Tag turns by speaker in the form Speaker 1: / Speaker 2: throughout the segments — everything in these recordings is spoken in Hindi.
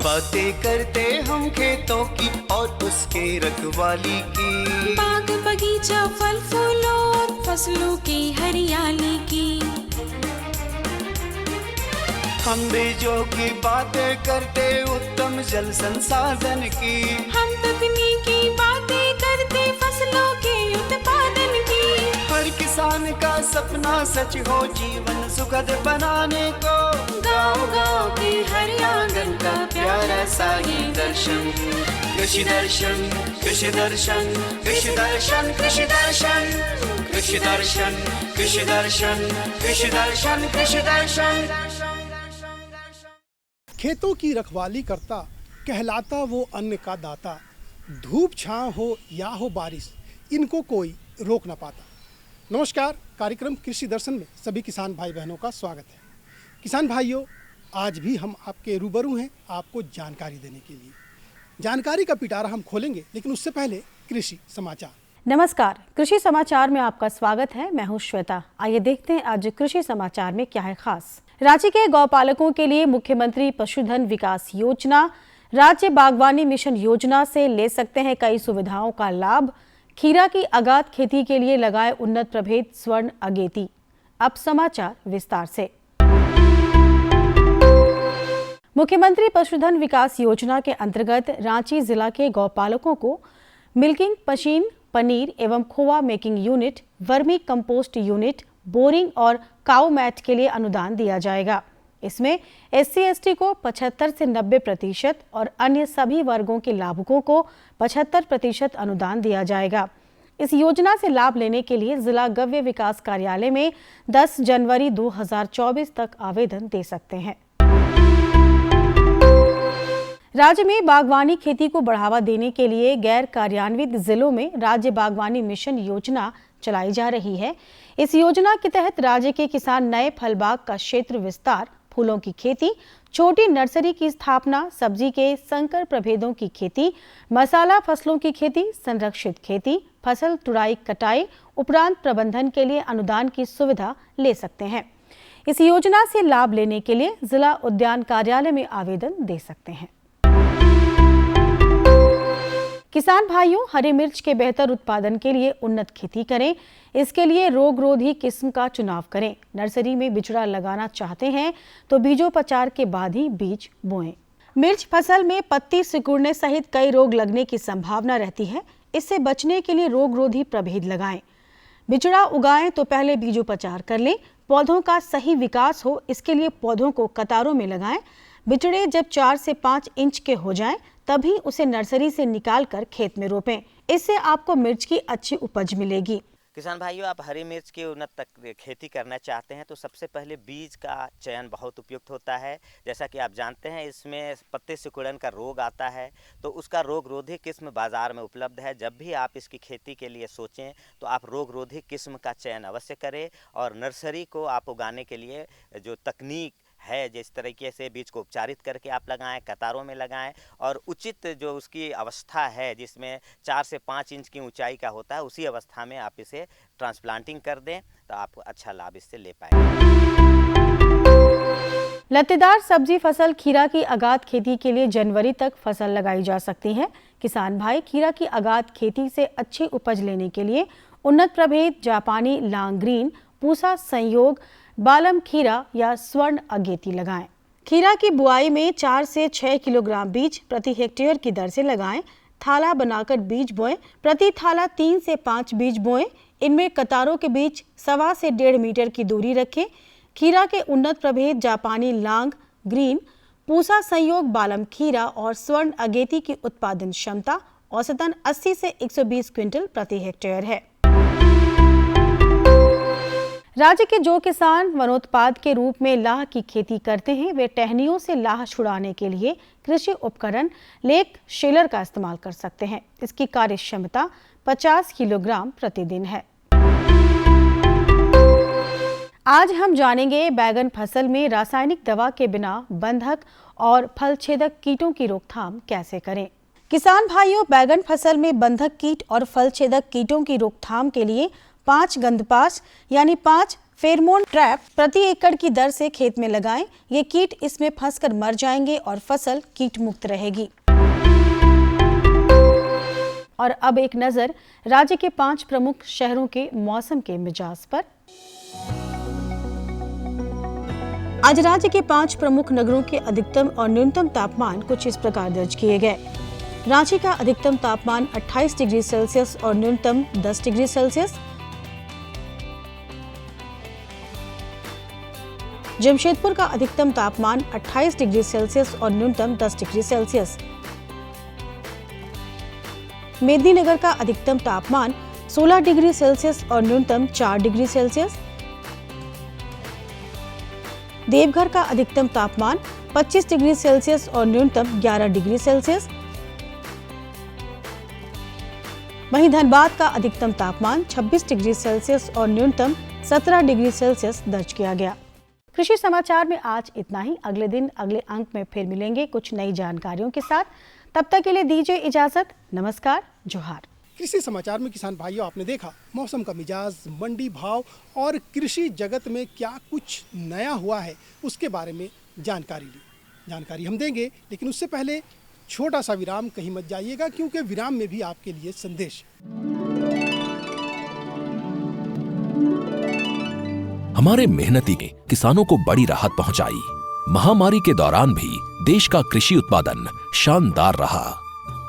Speaker 1: बातें करते हम खेतों की और उसके रखवाली की।
Speaker 2: बाग बगीचा फल फूलों और फसलों की हरियाली की।
Speaker 1: हम बीजों की बातें करते उत्तम जल संसाधन की।
Speaker 2: हम तकनीकी बातें करते फसलों के उत्पादन की।
Speaker 1: हर किसान का सपना सच हो जीवन सुखद बनाने को।
Speaker 2: गाँव-गाँव के हर आंगन का प्यारा सा ये दर्शन।
Speaker 1: कृषि दर्शन, कृषि दर्शन, कृषि दर्शन, कृषि दर्शन, कृषि दर्शन, कृषि दर्शन, कृषि दर्शन, कृषि दर्शन।
Speaker 3: खेतों की रखवाली करता कहलाता वो अन्न का दाता। धूप छांव हो या हो बारिश, इनको कोई रोक ना पाता। नमस्कार, कार्यक्रम कृषि दर्शन में सभी किसान भाई बहनों का स्वागत है। किसान भाइयों, आज भी हम आपके रूबरू हैं आपको जानकारी देने के लिए। जानकारी का पिटारा हम खोलेंगे, लेकिन उससे पहले कृषि समाचार।
Speaker 4: नमस्कार, कृषि समाचार में आपका स्वागत है। मैं हूं श्वेता। आइए देखते हैं आज कृषि समाचार में क्या है खास। राज्य के गौपालकों के लिए मुख्यमंत्री पशुधन विकास योजना, राज्य बागवानी मिशन योजना से ले सकते हैं कई सुविधाओं का लाभ। खीरा की आगात खेती के लिए लगाए उन्नत प्रभेद स्वर्ण अगेती। अब समाचार विस्तार से। मुख्यमंत्री पशुधन विकास योजना के अंतर्गत रांची जिला के गौपालकों को मिल्किंग मशीन, पनीर एवं खोआ making unit, vermi compost unit, boring और काऊ मैट के लिए अनुदान दिया जाएगा। इसमें SC/ST को 75 से 90% और अन्य सभी वर्गों के लाभुकों को 75% अनुदान दिया जाएगा। इस योजना से लाभ लेने के लिए जिला गव्य विकास कार्यालय में 10 जनवरी 2024 तक आवेदन दे सकते हैं। राज्य में बागवानी खेती को बढ़ावा देने के लिए गैर कार्यान्वित जिलों में राज्य बागवानी मिशन योजना चलाई जा रही है। इस योजना के तहत राज्य के किसान नए फल बाग का क्षेत्र विस्तार, फूलों की खेती, छोटी नर्सरी की स्थापना, सब्जी के संकर प्रभेदों की खेती, मसाला फसलों की खेती, संरक्षित खेती, फसल तुड़ाई कटाई उपरांत प्रबंधन के लिए अनुदान की सुविधा ले सकते हैं। इस योजना से लाभ लेने के लिए जिला उद्यान कार्यालय में आवेदन दे सकते हैं। किसान भाइयों, हरी मिर्च के बेहतर उत्पादन के लिए उन्नत खेती करें। इसके लिए रोगरोधी किस्म का चुनाव करें। नर्सरी में बिचड़ा लगाना चाहते हैं तो बीजोपचार के बाद ही बीज बोएं। मिर्च फसल में पत्ती सिकुड़ने सहित कई रोग लगने की संभावना रहती है। इससे बचने के लिए रोगरोधी प्रभेद लगाएं। बिचड़ा उगाएं तो पहले बीजोपचार कर लें। पौधों का सही विकास हो, इसके लिए पौधों को कतारों में लगाएं। बिचड़े जब 4 से 5 इंच के हो जाएं, तभी उसे नर्सरी से निकालकर खेत में रोपें। इससे आपको मिर्च की अच्छी उपज मिलेगी।
Speaker 5: किसान भाइयों, आप हरी मिर्च की उन्नत खेती करना चाहते हैं तो सबसे पहले बीज का चयन बहुत उपयुक्त होता है। जैसा कि आप जानते हैं, इसमें पत्ते सिकुड़न का रोग आता है, तो उसका रोग रोधी किस्म बाजार में उपलब्ध है। जब भी आप इसकी खेती के लिए सोचें तो आप रोग रोधी किस्म का चयन अवश्य करें। और नर्सरी को आप उगाने के लिए जो तकनीक है, जिस तरीके से बीज को उपचारित करके आप लगाएं, कतारों में लगाएं और उचित जो उसकी अवस्था है जिसमें 4 से 5 इंच की ऊंचाई का होता है, उसी अवस्था में आप इसे ट्रांसप्लांटिंग कर दें तो आप अच्छा लाभ इससे ले पाएंगे।
Speaker 4: लत्तेदार सब्जी फसल खीरा की आगात खेती के लिए जनवरी तक फसल लगाई जा सकती है। किसान भाई खीरा की आगात खेती से अच्छी उपज लेने के लिए उन्नत प्रभेद जापानी लांग ग्रीन, पूसा संयोग, बालम खीरा या स्वर्ण अगेती लगाएं। खीरा की बुआई में 4 से 6 किलोग्राम बीज प्रति हेक्टेयर की दर से लगाएं। थाला बनाकर बीज बोएं। प्रति थाला 3 से 5 बीज बोएं। इनमें कतारों के बीच 1.25 से 1.5 मीटर की दूरी रखें। खीरा के उन्नत प्रभेद जापानी लांग ग्रीन, पूसा संयोग, बालम खीरा और स्वर्ण अगेती की उत्पादन क्षमता औसतन 80 से 120 क्विंटल प्रति हेक्टेयर है। राज्य के जो किसान वनोत्पाद के रूप में लाह की खेती करते हैं, वे टहनियों से लाह छुड़ाने के लिए कृषि उपकरण लेक शेलर का इस्तेमाल कर सकते हैं। इसकी कार्य क्षमता 50 किलोग्राम प्रतिदिन है। आज हम जानेंगे बैगन फसल में रासायनिक दवा के बिना बंधक और फल छेदक कीटों की रोकथाम कैसे करें। किसान भाइयों, बैगन फसल में बंधक कीट और फल छेदक कीटों की रोकथाम के लिए 5 गंधपास यानी 5 फेरोमोन ट्रैप प्रति एकड़ की दर से खेत में लगाएं। ये कीट इसमें फंसकर मर जाएंगे और फसल कीट मुक्त रहेगी। और अब एक नजर राज्य के 5 प्रमुख शहरों के मौसम के मिजाज पर। आज राज्य के 5 प्रमुख नगरों के अधिकतम और न्यूनतम तापमान कुछ इस प्रकार दर्ज किए गए। रांची का अधिकतम तापमान 28 डिग्री सेल्सियस और न्यूनतम 10 डिग्री सेल्सियस। जमशेदपुर का अधिकतम तापमान 28 डिग्री सेल्सियस और न्यूनतम 10 डिग्री सेल्सियस। मेदिनीनगर का अधिकतम तापमान 16 डिग्री सेल्सियस और न्यूनतम 4 डिग्री सेल्सियस। देवघर का अधिकतम तापमान 25 डिग्री सेल्सियस और न्यूनतम 11 डिग्री सेल्सियस। वहीं धनबाद का अधिकतम तापमान 26 डिग्री सेल्सियस और न्यूनतम 17 डिग्री सेल्सियस दर्ज किया गया। कृषि समाचार में आज इतना ही। अगले दिन अगले अंक में फिर मिलेंगे कुछ नई जानकारियों के साथ। तब तक के लिए दीजिए इजाजत। नमस्कार, जोहार।
Speaker 3: कृषि समाचार में किसान भाइयों, आपने देखा मौसम का मिजाज, मंडी भाव और कृषि जगत में क्या कुछ नया हुआ है उसके बारे में जानकारी हम देंगे, लेकिन उससे पहले छोटा सा विराम, कहीं मत जाइएगा क्योंकि विराम में भी आपके लिए संदेश।
Speaker 6: हमारे मेहनती ने किसानों को बड़ी राहत पहुंचाई। महामारी के दौरान भी देश का कृषि उत्पादन शानदार रहा।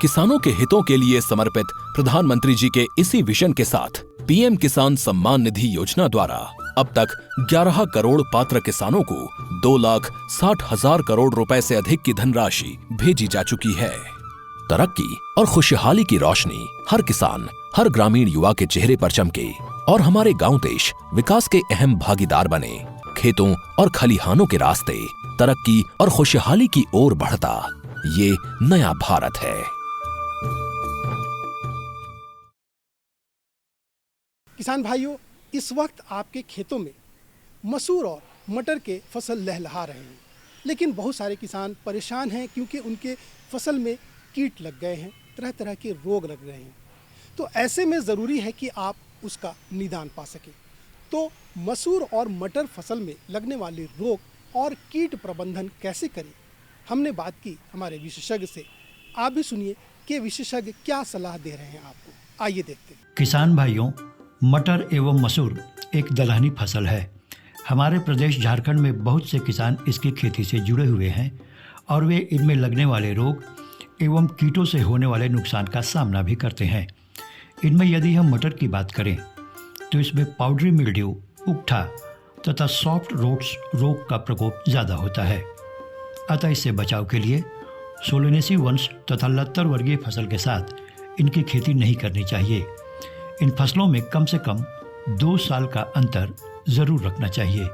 Speaker 6: किसानों के हितों के लिए समर्पित प्रधानमंत्री जी के इसी विजन के साथ पीएम किसान सम्मान निधि योजना द्वारा अब तक 11 करोड़ पात्र किसानों को 2,60,000 करोड़ रुपए से अधिक की धनराशि भेजी जा चुकी है। तरक्की और खुशहाली की रोशनी हर किसान, हर ग्रामीण युवा के चेहरे पर चमके और हमारे गांव देश विकास के अहम भागीदार बने। खेतों और खलिहानों के रास्ते तरक्की और खुशहाली की ओर बढ़ता ये नया भारत है।
Speaker 3: किसान भाइयों, इस वक्त आपके खेतों में मसूर और मटर के फसल लहलहा रहे हैं, लेकिन बहुत सारे किसान परेशान हैं क्योंकि उनके फसल में कीट लग गए हैं, तरह तरह के रोग लग रहे हैं। तो ऐसे में ज़रूरी है कि आप उसका निदान पा सकें। तो मसूर और मटर फसल में लगने वाले रोग और कीट प्रबंधन कैसे करें, हमने बात की हमारे विशेषज्ञ से। आप भी सुनिए कि विशेषज्ञ क्या सलाह दे रहे हैं आपको। आइए देखते हैं।
Speaker 7: किसान भाइयों, मटर एवं मसूर एक दलहनी फसल है। हमारे प्रदेश झारखंड में बहुत से किसान इसकी खेती से जुड़े हुए हैं और वे इनमें लगने वाले रोग एवं कीटों से होने वाले नुकसान का सामना भी करते हैं। इनमें यदि हम मटर की बात करें तो इसमें पाउडरी मिल्ड्यू, उकठा तथा सॉफ्ट रोट्स रोग का प्रकोप ज़्यादा होता है। अतः इससे बचाव के लिए सोलेनेसी वंश तथा लत्तर वर्गीय फसल के साथ इनकी खेती नहीं करनी चाहिए। इन फसलों में कम से कम 2 साल का अंतर जरूर रखना चाहिए।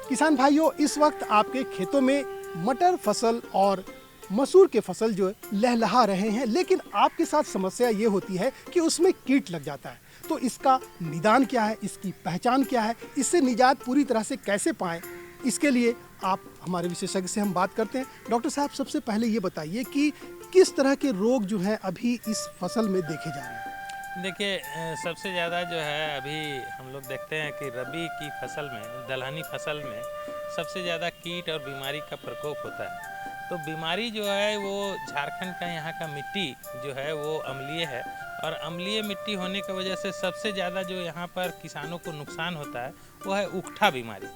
Speaker 3: किसान भाइयों, इस वक्त आपके खेतों में मटर फसल और मसूर के फसल जो लहलहा रहे हैं, लेकिन आपके साथ समस्या ये होती है कि उसमें कीट लग जाता है। तो इसका निदान क्या है, इसकी पहचान क्या है, इससे निजात पूरी तरह से कैसे पाएं, इसके लिए आप हमारे विशेषज्ञ से हम बात करते हैं। डॉक्टर साहब, सबसे पहले ये बताइए कि किस तरह के रोग जो हैं अभी इस फसल में देखे जा रहे हैं।
Speaker 8: देखिए, सबसे ज़्यादा जो है अभी हम लोग देखते हैं कि रबी की फसल में, दलहनी फसल में सबसे ज़्यादा कीट और बीमारी का प्रकोप होता है। तो बीमारी जो है वो झारखंड का, यहाँ का मिट्टी जो है वो अम्लीय है और अम्लीय मिट्टी होने की वजह से सबसे ज़्यादा जो यहाँ पर किसानों को नुकसान होता है वो है उकठा बीमारी।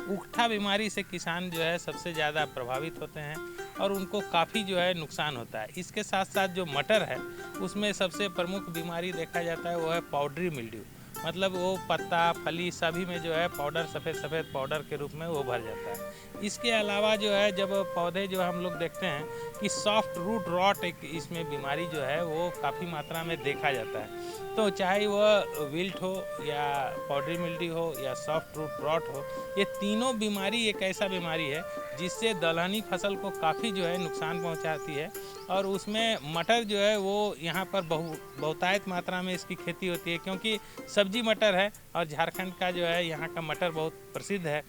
Speaker 8: उकठा बीमारी से किसान जो है सबसे ज़्यादा प्रभावित होते हैं और उनको काफ़ी जो है नुकसान होता है। इसके साथ साथ जो मटर है उसमें सबसे प्रमुख बीमारी देखा जाता है वो है पाउडरी मिल्ड्यू। मतलब वो पत्ता, फली सभी में जो है पाउडर, सफ़ेद सफ़ेद पाउडर के रूप में वो भर जाता है। इसके अलावा जो है जब पौधे जो हम लोग देखते हैं कि सॉफ्ट रूट रॉट एक इसमें बीमारी जो है वो काफ़ी मात्रा में देखा जाता है। तो चाहे वह विल्ट हो या पाउडरी मिल्ड्यू हो या सॉफ्ट रूट रॉट हो, ये तीनों बीमारी एक ऐसा बीमारी है जिससे दलहनी फसल को काफ़ी जो है नुकसान पहुंचाती है। और उसमें मटर जो है वो यहाँ पर बहुतायत मात्रा में इसकी खेती होती है, क्योंकि सब्जी मटर है और झारखंड का जो है यहाँ का मटर बहुत प्रसिद्ध है।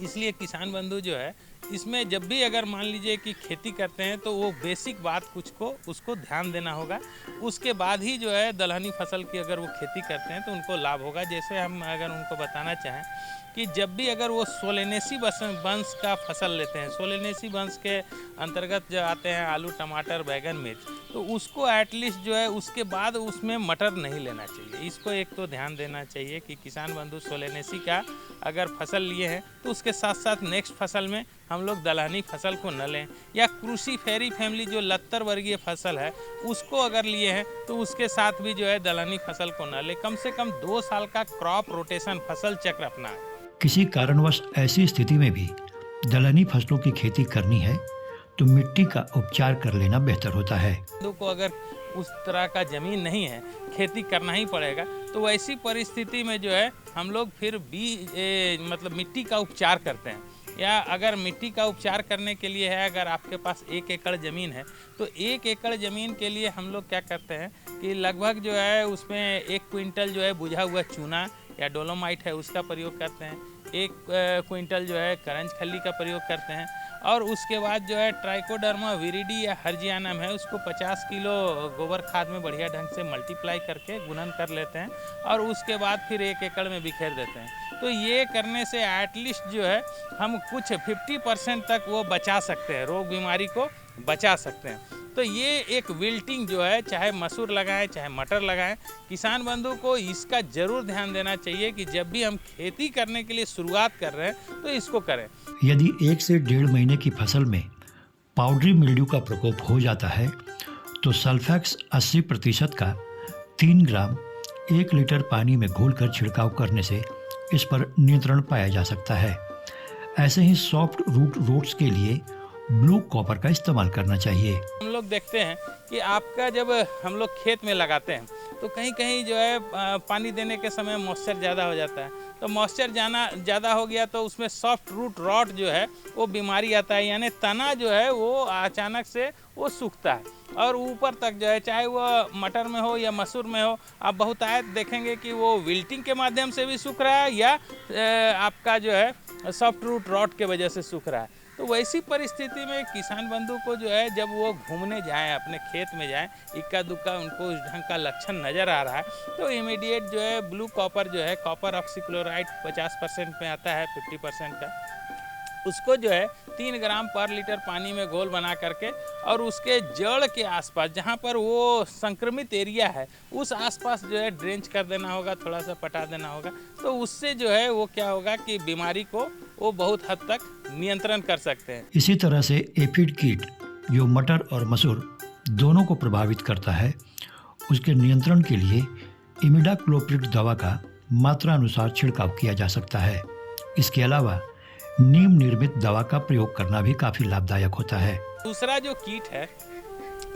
Speaker 8: इसलिए किसान बंधु जो है इसमें जब भी अगर मान लीजिए कि खेती करते हैं तो वो बेसिक बात कुछ को उसको ध्यान देना होगा। उसके बाद ही जो है दलहनी फसल की अगर वो खेती करते हैं तो उनको लाभ होगा। जैसे हम अगर उनको बताना चाहें कि जब भी अगर वो सोलेनेसी वंश का फसल लेते हैं, सोलेनेसी वंश के अंतर्गत जो आते हैं आलू, टमाटर, बैगन, मिर्च, तो उसको एटलीस्ट जो है उसके बाद उसमें मटर नहीं लेना चाहिए। इसको एक तो ध्यान देना चाहिए कि किसान बंधु सोलेनेसी का अगर फसल लिए हैं तो उसके साथ साथ नेक्स्ट फसल में हम लोग दलहनी फसल को न लें, या क्रूसीफेरी फैमिली जो लत्तर वर्गीय फसल है उसको अगर लिए हैं तो उसके साथ भी जो है दलहनी फसल को न लें। कम से कम 2 साल का क्रॉप रोटेशन फसल चक्र अपनाएं।
Speaker 7: किसी कारणवश ऐसी स्थिति में भी दलहनी फसलों की खेती करनी है तो मिट्टी का उपचार कर लेना बेहतर होता है।
Speaker 8: को अगर उस तरह का ज़मीन नहीं है, खेती करना ही पड़ेगा, तो वैसी परिस्थिति में जो है हम लोग फिर मतलब मिट्टी का उपचार करते हैं। या अगर मिट्टी का उपचार करने के लिए है, अगर आपके पास 1 एकड़ ज़मीन है तो 1 एकड़ ज़मीन के लिए हम लोग क्या करते हैं कि लगभग जो है उसमें 1 क्विंटल जो है बुझा हुआ चूना या डोलोमाइट है उसका प्रयोग करते हैं, 1 क्विंटल जो है करंज खली का प्रयोग करते हैं, और उसके बाद जो है ट्राइकोडर्मा विरिडी या हर्जियानम है उसको 50 किलो गोबर खाद में बढ़िया ढंग से मल्टीप्लाई करके गुणन कर लेते हैं और उसके बाद फिर 1 एकड़ में बिखेर देते हैं। तो ये करने से एटलीस्ट जो है हम कुछ 50% तक वो बचा सकते हैं, रोग बीमारी को बचा सकते हैं। तो ये एक विल्टिंग जो है, चाहे मसूर लगाएं चाहे मटर लगाएं, किसान बंधु को इसका ज़रूर ध्यान देना चाहिए कि जब भी हम खेती करने के लिए शुरुआत कर रहे हैं तो इसको करें।
Speaker 7: यदि 1 से 1.5 महीने की फसल में पाउडरी मिल्ड्यू का प्रकोप हो जाता है तो सल्फैक्स 80% का 3 ग्राम 1 लीटर पानी में घोलकर छिड़काव करने से इस पर नियंत्रण पाया जा सकता है। ऐसे ही सॉफ्ट रूट रोट्स के लिए ब्लू कॉपर का इस्तेमाल करना चाहिए। हम
Speaker 8: लोग देखते हैं कि आपका जब हम लोग खेत में लगाते हैं तो कहीं कहीं जो है पानी देने के समय मॉइस्चर ज़्यादा हो जाता है, तो मॉइस्चर ज़्यादा हो गया तो उसमें सॉफ्ट रूट रॉट जो है वो बीमारी आता है, यानी तना जो है वो अचानक से वो सूखता है और ऊपर तक जो है, चाहे वो मटर में हो या मसूर में हो, आप बहुतायत देखेंगे कि वो विल्टिंग के माध्यम से भी सूख रहा है या आपका जो है सॉफ्ट रूट रॉट के वजह से सूख रहा है। तो वैसी परिस्थिति में किसान बंधु को जो है जब वो घूमने जाएं, अपने खेत में जाएं, इक्का दुक्का उनको उस ढंग का लक्षण नज़र आ रहा है तो इमीडिएट जो है ब्लू कॉपर जो है, कॉपर ऑक्सीक्लोराइड 50% में आता है, 50% का, उसको जो है 3 ग्राम पर लीटर पानी में घोल बना करके और उसके जड़ के आसपास जहाँ पर वो संक्रमित एरिया है उस आसपास जो है ड्रेंच कर देना होगा, थोड़ा सा पटा देना होगा। तो उससे जो है वो क्या होगा कि बीमारी को वो बहुत हद तक नियंत्रण कर सकते हैं।
Speaker 7: इसी तरह से एफिड कीट जो मटर और मसूर दोनों को प्रभावित करता है, उसके नियंत्रण के लिए इमिडाक्लोप्रिड दवा का मात्रा अनुसार छिड़काव किया जा सकता है। इसके अलावा नीम निर्मित दवा का प्रयोग करना भी काफ़ी लाभदायक होता है।
Speaker 8: दूसरा जो कीट है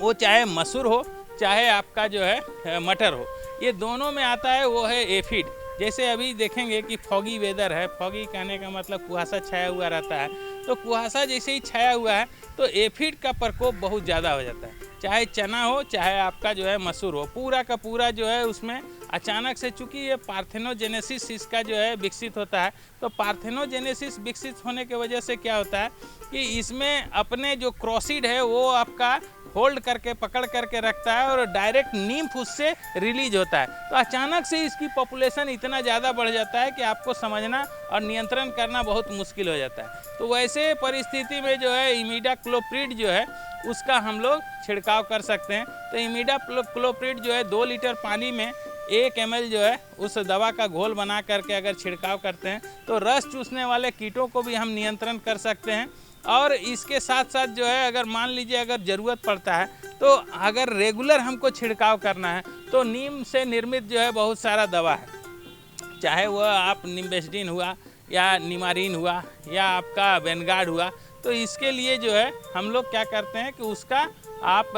Speaker 8: वो चाहे मसूर हो चाहे आपका जो है मटर हो, ये दोनों में आता है, वो है एफिड। जैसे अभी देखेंगे कि फॉगी वेदर है, फॉगी कहने का मतलब कुहासा छाया हुआ रहता है, तो कुहासा जैसे ही छाया हुआ है तो एफिड का प्रकोप बहुत ज़्यादा हो जाता है। चाहे चना हो चाहे आपका जो है मसूर हो, पूरा का पूरा जो है उसमें अचानक से, चूँकि ये पार्थेनोजेनेसिस इसका जो है विकसित होता है, तो पार्थेनोजेनेसिस विकसित होने की वजह से क्या होता है कि इसमें अपने जो क्रॉसिड है वो आपका होल्ड करके पकड़ करके रखता है और डायरेक्ट नीम्फ उससे रिलीज होता है। तो अचानक से इसकी पॉपुलेशन इतना ज़्यादा बढ़ जाता है कि आपको समझना और नियंत्रण करना बहुत मुश्किल हो जाता है। तो वैसे परिस्थिति में जो है इमिडाक्लोप्रिड जो है उसका हम लोग छिड़काव कर सकते हैं। तो इमिडाक्लोप्रिड जो है 2 लीटर पानी में 1 ml जो है उस दवा का घोल बना करके अगर छिड़काव करते हैं तो रस चूसने वाले कीटों को भी हम नियंत्रण कर सकते हैं। और इसके साथ साथ जो है अगर मान लीजिए अगर ज़रूरत पड़ता है तो अगर रेगुलर हमको छिड़काव करना है तो नीम से निर्मित जो है बहुत सारा दवा है, चाहे वह आप निम्बेस्डिन हुआ या निमारीन हुआ या आपका वेनगार्ड हुआ, तो इसके लिए जो है हम लोग क्या करते हैं कि उसका आप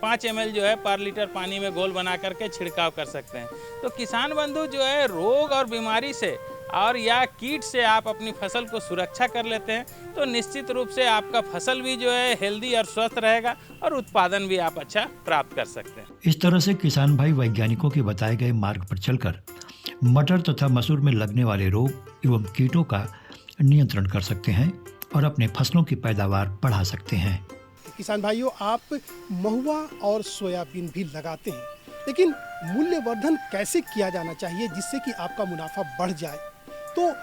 Speaker 8: 5 ml जो है पर लीटर पानी में घोल बना करके छिड़काव कर सकते हैं। तो किसान बंधु जो है रोग और बीमारी से और या कीट से आप अपनी फसल को सुरक्षा कर लेते हैं तो निश्चित रूप से आपका फसल भी जो है हेल्दी और स्वस्थ रहेगा और उत्पादन भी आप अच्छा प्राप्त कर सकते हैं।
Speaker 7: इस तरह से किसान भाई वैज्ञानिकों के बताए गए मार्ग पर चलकर मटर तथा मसूर में लगने वाले रोग एवं कीटों का नियंत्रण कर सकते हैं और अपने फसलों की पैदावार बढ़ा सकते हैं।
Speaker 3: किसान भाइयों, आप महुआ और सोयाबीन भी लगाते हैं, लेकिन मूल्यवर्धन कैसे किया जाना चाहिए जिससे कि आपका मुनाफा बढ़ जाए? तो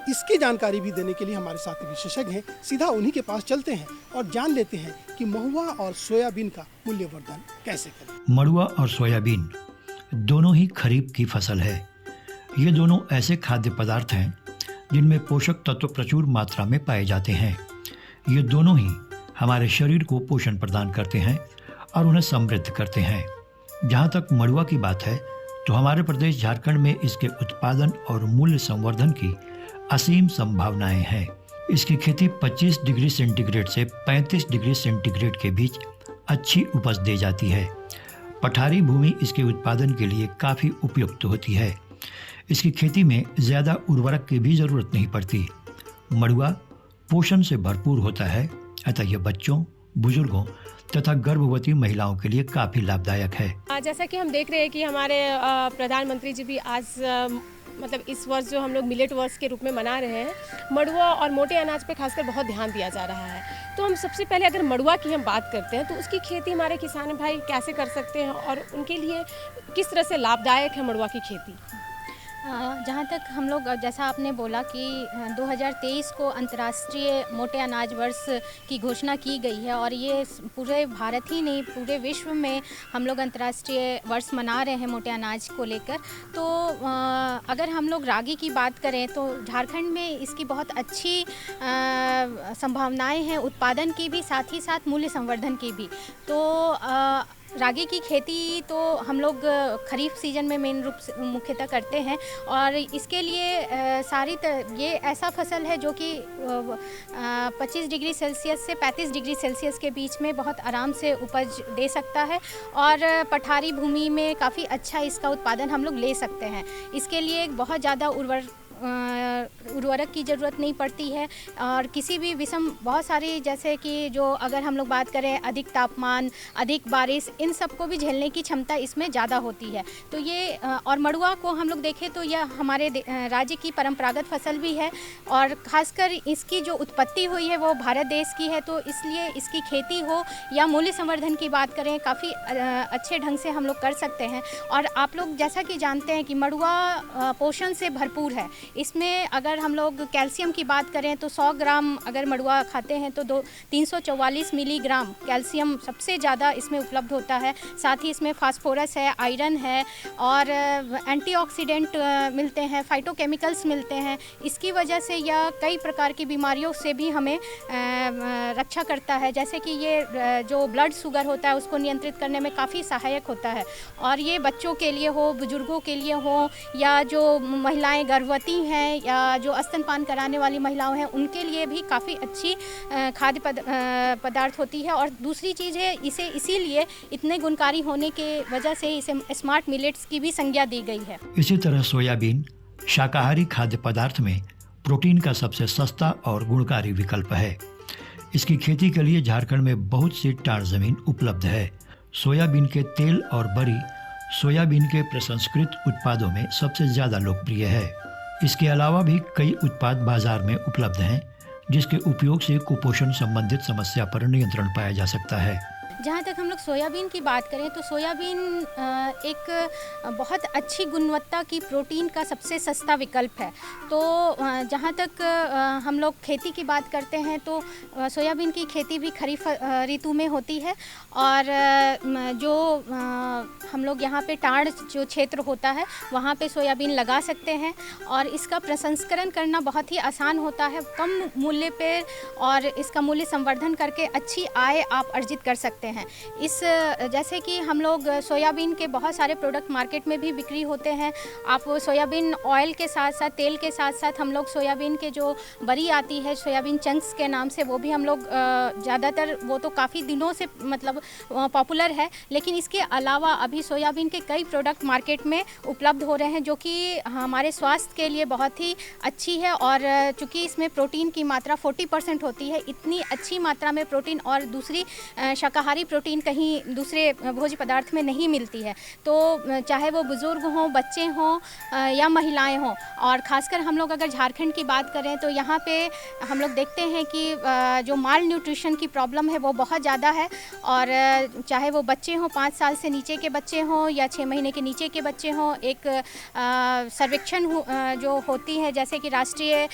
Speaker 3: इसकी जानकारी भी देने के लिए हमारे साथ विशेषज्ञ हैं। सीधा उन्हीं के पास चलते हैं और जान लेते हैं कि महुआ और सोयाबीन का मूल्यवर्धन कैसे करें।
Speaker 7: मड़ुआ और सोयाबीन दोनों ही खरीफ की फसल है। ये दोनों ऐसे खाद्य पदार्थ हैं जिनमें पोषक तत्व प्रचुर मात्रा में पाए जाते हैं। ये दोनों ही हमारे शरीर को पोषण प्रदान करते हैं और उन्हें समृद्ध करते हैं। जहाँ तक मड़ुआ की बात है तो हमारे प्रदेश झारखंड में इसके उत्पादन और मूल्य संवर्धन की असीम संभावनाएं हैं। इसकी खेती 25 डिग्री सेंटीग्रेड से 35 डिग्री सेंटीग्रेड के बीच अच्छी उपज दे जाती है। पठारी भूमि इसके उत्पादन के लिए काफ़ी उपयुक्त होती है। इसकी खेती में ज़्यादा उर्वरक की भी ज़रूरत नहीं पड़ती। मड़ुआ पोषण से भरपूर होता है, अतः यह बच्चों, बुजुर्गों तथा गर्भवती महिलाओं के लिए काफ़ी लाभदायक है।
Speaker 9: जैसा कि हम देख रहे हैं कि हमारे प्रधानमंत्री जी भी आज मतलब इस वर्ष जो हम लोग मिलेट वर्ष के रूप में मना रहे हैं, मड़ुआ और मोटे अनाज पे खासकर बहुत ध्यान दिया जा रहा है। तो हम सबसे पहले अगर मड़ुआ की हम बात करते हैं तो उसकी खेती हमारे किसान भाई कैसे कर सकते हैं और उनके लिए किस तरह से लाभदायक है मड़ुआ की खेती?
Speaker 10: जहाँ तक हम लोग, जैसा आपने बोला कि 2023 को अंतर्राष्ट्रीय मोटे अनाज वर्ष की घोषणा की गई है और ये पूरे भारत ही नहीं पूरे विश्व में हम लोग अंतर्राष्ट्रीय वर्ष मना रहे हैं मोटे अनाज को लेकर। तो अगर हम लोग रागी की बात करें तो झारखंड में इसकी बहुत अच्छी संभावनाएं हैं, उत्पादन की भी, साथ ही साथ मूल्य संवर्धन की भी। तो रागी की खेती तो हम लोग खरीफ सीजन में मेन रूप से मुख्यतः करते हैं और इसके लिए ये ऐसा फसल है जो कि 25 डिग्री सेल्सियस से 35 डिग्री सेल्सियस के बीच में बहुत आराम से उपज दे सकता है और पठारी भूमि में काफ़ी अच्छा इसका उत्पादन हम लोग ले सकते हैं। इसके लिए बहुत ज़्यादा उर्वरक की ज़रूरत नहीं पड़ती है और किसी भी विषम बहुत सारी, जैसे कि जो अगर हम लोग बात करें अधिक तापमान, अधिक बारिश, इन सब को भी झेलने की क्षमता इसमें ज़्यादा होती है। तो ये और मड़ुआ को हम लोग देखें तो यह हमारे राज्य की परंपरागत फसल भी है और ख़ासकर इसकी जो उत्पत्ति हुई है वो भारत देश की है। तो इसलिए इसकी खेती हो या मूल्य संवर्धन की बात करें, काफ़ी अच्छे ढंग से हम लोग कर सकते हैं। और आप लोग जैसा कि जानते हैं कि मड़ुआ पोषण से भरपूर है। इसमें अगर हम लोग कैल्शियम की बात करें तो 100 ग्राम अगर मड़ुआ खाते हैं तो 344 मिलीग्राम कैल्शियम सबसे ज़्यादा इसमें उपलब्ध होता है। साथ ही इसमें फास्फोरस है, आयरन है और एंटीऑक्सीडेंट मिलते हैं, फाइटोकेमिकल्स मिलते हैं। इसकी वजह से यह कई प्रकार की बीमारियों से भी हमें रक्षा करता है, जैसे कि ये जो ब्लड शुगर होता है उसको नियंत्रित करने में काफ़ी सहायक होता है। और ये बच्चों के लिए हो, बुजुर्गों के लिए हो या जो महिलाएं गर्भवती हैं या जो स्तनपान कराने वाली महिलाएं हैं उनके लिए भी काफ़ी अच्छी खाद्य पदार्थ होती है। और दूसरी चीज़ है, इसे इसीलिए इतने गुणकारी होने के वजह से इसे स्मार्ट मिलेट्स की भी संज्ञा दी गई है।
Speaker 7: इसी तरह सोयाबीन शाकाहारी खाद्य पदार्थ में प्रोटीन का सबसे सस्ता और गुणकारी विकल्प है। इसकी खेती के लिए झारखंड में बहुत सी टार जमीन उपलब्ध है। सोयाबीन के तेल और बरी सोयाबीन के प्रसंस्कृत उत्पादों में सबसे ज़्यादा लोकप्रिय है। इसके अलावा भी कई उत्पाद बाजार में उपलब्ध हैं जिसके उपयोग से कुपोषण संबंधित समस्या पर नियंत्रण पाया जा सकता है।
Speaker 10: जहाँ तक हम लोग सोयाबीन की बात करें तो सोयाबीन एक बहुत अच्छी गुणवत्ता की प्रोटीन का सबसे सस्ता विकल्प है। तो जहाँ तक हम लोग खेती की बात करते हैं तो सोयाबीन की खेती भी खरीफ ऋतु में होती है और जो हम लोग यहाँ पे टाड़ जो क्षेत्र होता है वहाँ पे सोयाबीन लगा सकते हैं और इसका प्रसंस्करण करना बहुत ही आसान होता है, कम मूल्य पे और इसका मूल्य संवर्धन करके अच्छी आय आप अर्जित कर सकते हैं। इस जैसे कि हम लोग सोयाबीन के बहुत सारे प्रोडक्ट मार्केट में भी बिक्री होते हैं। आप सोयाबीन ऑयल के साथ साथ तेल के साथ साथ हम लोग सोयाबीन के जो बरी आती है सोयाबीन चंक्स के नाम से, वो भी हम लोग ज़्यादातर, वो तो काफ़ी दिनों से मतलब पॉपुलर है। लेकिन इसके अलावा अभी सोयाबीन के कई प्रोडक्ट मार्केट में उपलब्ध हो रहे हैं जो कि हमारे स्वास्थ्य के लिए बहुत ही अच्छी है। और चूँकि इसमें प्रोटीन की मात्रा 40% होती है, इतनी अच्छी मात्रा में प्रोटीन और दूसरी शाकाहारी शाकाहारी प्रोटीन कहीं दूसरे भोज्य पदार्थ में नहीं मिलती है। तो चाहे वो बुज़ुर्ग हों, बच्चे हों या महिलाएं हों, और ख़ासकर हम लोग अगर झारखंड की बात करें तो यहाँ पे हम लोग देखते हैं कि जो माल न्यूट्रिशन की प्रॉब्लम है वो बहुत ज़्यादा है। और चाहे वो बच्चे हों, 5 साल से नीचे के बच्चे हों या 6 महीने के नीचे के बच्चे हों, एक सर्वेक्षण जो होती है जैसे कि राष्ट्रीय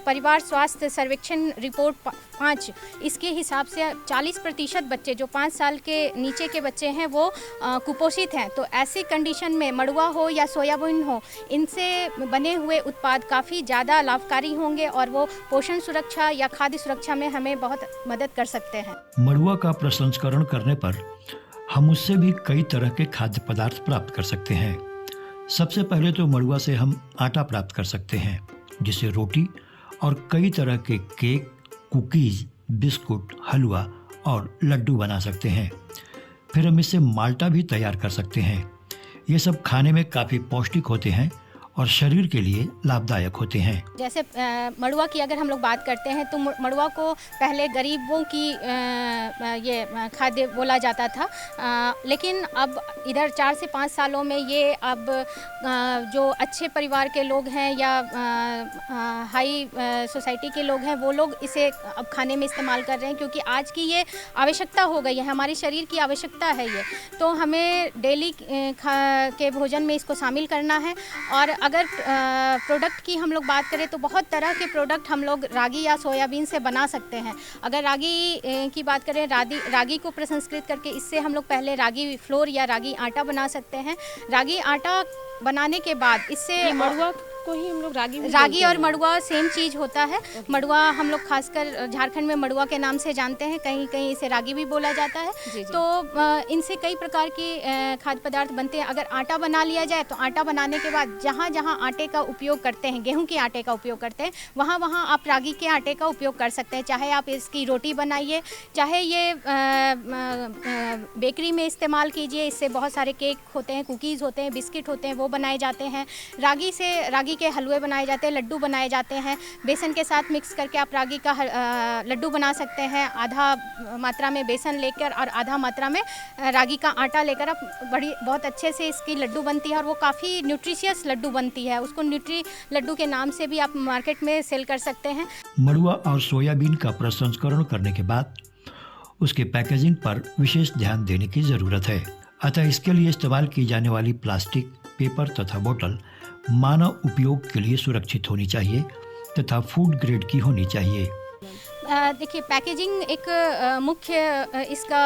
Speaker 10: परिवार स्वास्थ्य सर्वेक्षण रिपोर्ट 5, इसके हिसाब से 40% बच्चे जो 5 साल के नीचे के बच्चे हैं वो कुपोषित हैं। तो ऐसी कंडीशन में मड़ुआ हो या सोयाबीन हो, इनसे बने हुए उत्पाद काफ़ी ज़्यादा लाभकारी होंगे और वो पोषण सुरक्षा या खाद्य सुरक्षा में हमें बहुत मदद कर सकते हैं।
Speaker 7: मड़ुआ का प्रसंस्करण करने पर हम उससे भी कई तरह के खाद्य पदार्थ प्राप्त कर सकते हैं। सबसे पहले तो मड़ुआ से हम आटा प्राप्त कर सकते हैं, जिसे रोटी और कई तरह के केक, कुकीज़, बिस्कुट, हलवा और लड्डू बना सकते हैं। फिर हम इससे माल्टा भी तैयार कर सकते हैं। ये सब खाने में काफ़ी पौष्टिक होते हैं और शरीर के लिए लाभदायक होते हैं।
Speaker 10: जैसे मड़ुआ की अगर हम लोग बात करते हैं तो मड़ुआ को पहले गरीबों की ये खाद्य बोला जाता था, लेकिन अब इधर 4 से 5 सालों में ये अब जो अच्छे परिवार के लोग हैं या हाई सोसाइटी के लोग हैं वो लोग इसे अब खाने में इस्तेमाल कर रहे हैं, क्योंकि आज की ये आवश्यकता हो गई है, हमारे शरीर की आवश्यकता है ये। तो हमें डेली के भोजन में इसको शामिल करना है। और अगर प्रोडक्ट की हम लोग बात करें तो बहुत तरह के प्रोडक्ट हम लोग रागी या सोयाबीन से बना सकते हैं। अगर रागी की बात करें, रागी को प्रसंस्कृत करके इससे हम लोग पहले रागी फ्लोर या रागी आटा बना सकते हैं। रागी आटा बनाने के बाद इससे
Speaker 9: मड़ुआ को ही हम लोग रागी
Speaker 10: और मड़ुआ सेम चीज़ होता है। मड़ुआ हम लोग खासकर झारखंड में मड़ुआ के नाम से जानते हैं, कहीं कहीं इसे रागी भी बोला जाता है। जी। तो इनसे कई प्रकार की खाद्य पदार्थ बनते हैं। अगर आटा बना लिया जाए तो आटा बनाने के बाद जहाँ जहाँ आटे का उपयोग करते हैं, गेहूं के आटे का उपयोग करते हैं, वहाँ वहाँ आप रागी के आटे का उपयोग कर सकते हैं। चाहे आप इसकी रोटी बनाइए, चाहे ये बेकरी में इस्तेमाल कीजिए, इससे बहुत सारे केक होते हैं, कुकीज़ होते हैं, बिस्किट होते हैं, वो बनाए जाते हैं। रागी के हलवे बनाए जाते हैं, लड्डू बनाए जाते हैं। बेसन के साथ मिक्स करके आप रागी का लड्डू बना सकते हैं। आधा मात्रा में बेसन लेकर और आधा मात्रा में रागी का आटा लेकर आप बहुत अच्छे से इसकी लड्डू बनती है और वो काफ़ी न्यूट्रिशियस लड्डू बनती है। उसको न्यूट्री लड्डू के नाम से भी आप मार्केट में सेल कर सकते हैं।
Speaker 7: मड़ुआ और सोयाबीन का प्रसंस्करण करने के बाद उसके पैकेजिंग पर विशेष ध्यान देने की ज़रूरत है। अतः इसके लिए इस्तेमाल की जाने वाली प्लास्टिक, पेपर तथा बोतल मानव उपयोग के लिए सुरक्षित होनी चाहिए तथा फूड ग्रेड की होनी चाहिए।
Speaker 10: देखिए, पैकेजिंग एक मुख्य इसका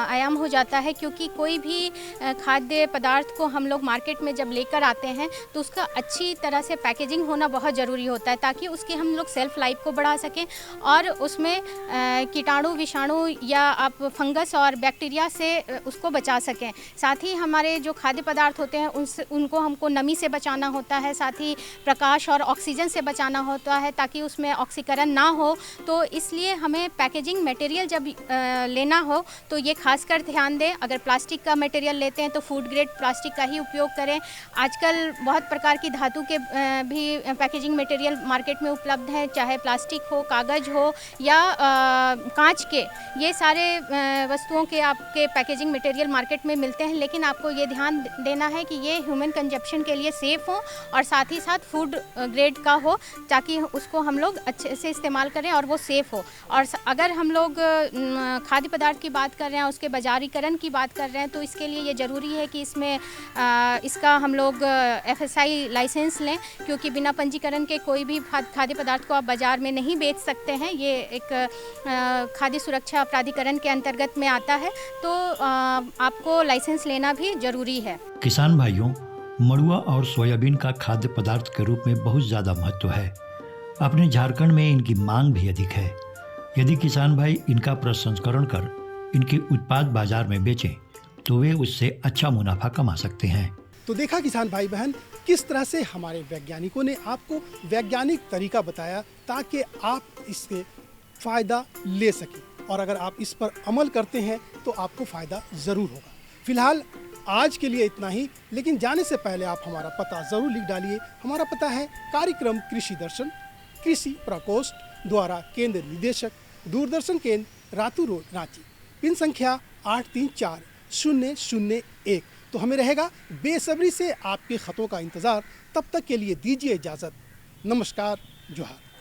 Speaker 10: आयाम हो जाता है, क्योंकि कोई भी खाद्य पदार्थ को हम लोग मार्केट में जब लेकर आते हैं तो उसका अच्छी तरह से पैकेजिंग होना बहुत ज़रूरी होता है, ताकि उसकी हम लोग सेल्फ लाइफ को बढ़ा सकें और उसमें कीटाणु, विषाणु या आप फंगस और बैक्टीरिया से उसको बचा सकें। साथ ही हमारे जो खाद्य पदार्थ होते हैं उनको हमको नमी से बचाना होता है, साथ ही प्रकाश और ऑक्सीजन से बचाना होता है, ताकि उसमें ऑक्सीकरण ना हो। तो इसलिए हमें पैकेजिंग मटेरियल जब लेना हो तो ये खासकर ध्यान दें। अगर प्लास्टिक का मटेरियल लेते हैं तो फूड ग्रेड प्लास्टिक का ही उपयोग करें। आजकल बहुत प्रकार की धातु के भी पैकेजिंग मटेरियल मार्केट में उपलब्ध हैं, चाहे प्लास्टिक हो, कागज़ हो या कांच के, ये सारे वस्तुओं के आपके पैकेजिंग मटेरियल मार्केट में मिलते हैं। लेकिन आपको ये ध्यान देना है कि ये ह्यूमन कंजप्शन के लिए सेफ़ हो और साथ ही साथ फूड ग्रेड का हो, ताकि उसको हम लोग अच्छे से इस्तेमाल करें और वो सेफ़ हो। और अगर हम लोग खाद्य पदार्थ की बात कर रहे हैं, उसके बाजारीकरण की बात कर रहे हैं, तो इसके लिए ये ज़रूरी है कि इसमें इसका हम लोग FSI लाइसेंस लें, क्योंकि बिना पंजीकरण के कोई भी खाद्य पदार्थ को आप बाज़ार में नहीं बेच सकते हैं। ये एक खाद्य सुरक्षा प्राधिकरण के अंतर्गत में आता है, तो आपको लाइसेंस लेना भी ज़रूरी है।
Speaker 7: किसान भाइयों, मड़ुआ और सोयाबीन का खाद्य पदार्थ के रूप में बहुत ज़्यादा महत्व है। अपने झारखंड में इनकी मांग भी अधिक है। यदि किसान भाई इनका प्रसंस्करण कर इनके उत्पाद बाजार में बेचें तो वे उससे अच्छा मुनाफा कमा सकते हैं।
Speaker 3: तो देखा किसान भाई बहन, किस तरह से हमारे वैज्ञानिकों ने आपको वैज्ञानिक तरीका बताया ताकि आप इससे फ़ायदा ले सकें, और अगर आप इस पर अमल करते हैं तो आपको फ़ायदा ज़रूर होगा। फिलहाल आज के लिए इतना ही, लेकिन जाने से पहले आप हमारा पता ज़रूर लिख डालिए। हमारा पता है कार्यक्रम कृषि दर्शन, कृषि प्रकोष्ठ द्वारा केंद्र निदेशक, दूरदर्शन केंद्र, रातू रोड, रांची। पिन संख्या 834-001। तो हमें रहेगा बेसब्री से आपके ख़तों का इंतज़ार। तब तक के लिए दीजिए इजाज़त। नमस्कार, जोहार।